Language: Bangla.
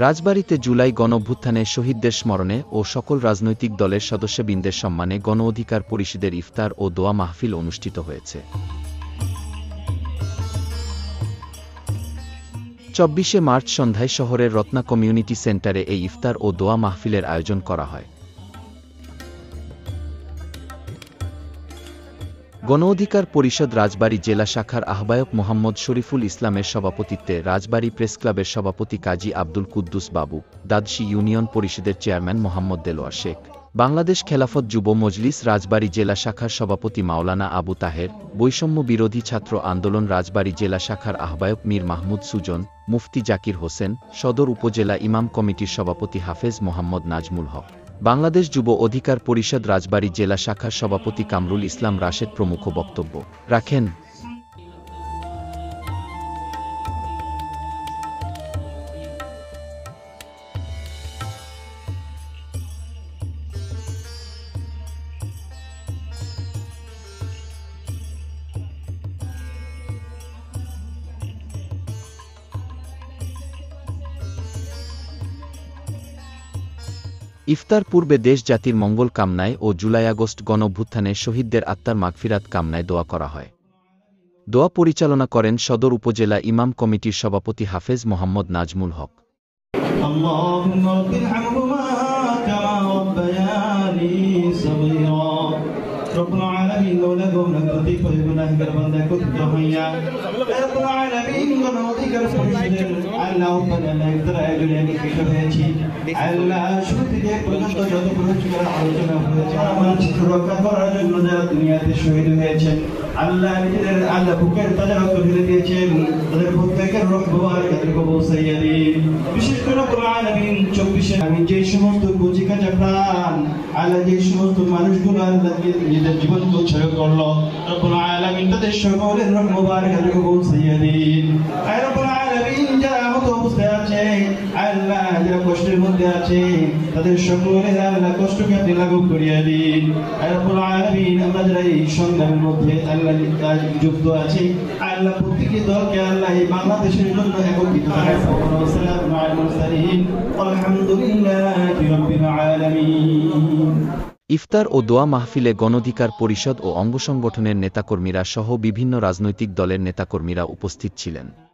রাজবাড়ীতে জুলাই গণঅভ্যুত্থানে শহীদদের স্মরণে ও সকল রাজনৈতিক দলের সদস্যবৃন্দের সম্মানে গণ অধিকার পরিষদের ইফতার ও দোয়া মাহফিল অনুষ্ঠিত হয়েছে। ২৪শে মার্চ সন্ধ্যায় শহরের রত্না কমিউনিটি সেন্টারে এই ইফতার ও দোয়া মাহফিলের আয়োজন করা হয়। গণ অধিকার পরিষদ রাজবাড়ী জেলা শাখার আহ্বায়ক মোহাম্মদ শরীফুল ইসলামের সভাপতিত্বে রাজবাড়ী প্রেসক্লাবের সভাপতি কাজী আব্দুল কুদ্দুস বাবু, দাদশী ইউনিয়ন পরিষদের চেয়ারম্যান মোহাম্মদ দেলোয়ার শেখ, বাংলাদেশ খেলাফত যুব মজলিস রাজবাড়ী জেলা শাখার সভাপতি মাওলানা আবু তাহের, বৈষম্য বিরোধী ছাত্র আন্দোলন রাজবাড়ী জেলা শাখার আহ্বায়ক মীর মাহমুদ সুজন, মুফতি জাকির হোসেন, সদর উপজেলা ইমাম কমিটির সভাপতি হাফেজ মোহাম্মদ নাজমুল হক, বাংলাদেশ যুব অধিকার পরিষদ রাজবাড়ী জেলা শাখার সভাপতি কামরুল ইসলাম রাশেদ প্রমুখ বক্তব্য রাখেন। ইফতার পূর্বে দেশ জাতির মঙ্গল কামনায় ও জুলাই আগস্ট গণঅভ্যুত্থানে শহীদদের আত্মার মাগফিরাত কামনায় দোয়া করা হয়। দোয়া পরিচালনা করেন সদর উপজেলা ইমাম কমিটির সভাপতি হাফেজ মোহাম্মদ নাজমুল হক। رب العالمين لولاكم لم تطيق بجناح كربنا كنت هيا رب العالمين গণ অধিকার পরিষদের আল্লাহ তাআলা ইফতার আয়োজনে কিছু হয়েছে। আল্লাহ শুরু থেকে পর্যন্ত যত পুরস্কার আলোচনা হয়েছে আমার রক্ষা করার জন্য যারা দুনিয়াতে শহীদ হয়েছেন আল্লাহ নিজের আল্লাহ বুকের তাজা রক্ত ঢেলে দিয়েছেন, তাদের প্রত্যেকের রূহ মুবারক কবুল সাইয়্যিদিন। বিশেষ করে রব্বুল আলামিন 24 আমি যে সমস্ত বুঝি কাজা প্রাণ আল্লাহ যে সমস্ত মানুষগুলো আল্লাহ নিজের জীবনকে উৎসর্গ করলো রব্বুল আলামিন তাদের সকলের রূহ মুবারক কবুল সাইয়্যিদিন। আয় রব্বুল আলামিন যারা আহত অবস্থায় আছে আল্লাহ যারা কষ্টের মধ্যে আছে তাদের সকলের আল্লাহ কষ্টকে আপনি লাঘব করিয়ে দিন। আয় রব্বুল আলামিন আমরা যারা এই সংগ্রামের মধ্যে আল্লাহ যুক্ত আছি আল্লাহ প্রত্যেকটি দলকে আল্লাহ এই বাংলাদেশের জন্য একত্রিত করেন। আসসালামু আলাইকুম আলহামদুলিল্লাহি রাব্বিল আলামিন। ইফতার ও দোয়া মাহফিলে গণঅধিকার পরিষদ ও অঙ্গ সংগঠনের নেতাকর্মীরা সহ বিভিন্ন রাজনৈতিক দলের নেতাকর্মীরা উপস্থিত ছিলেন।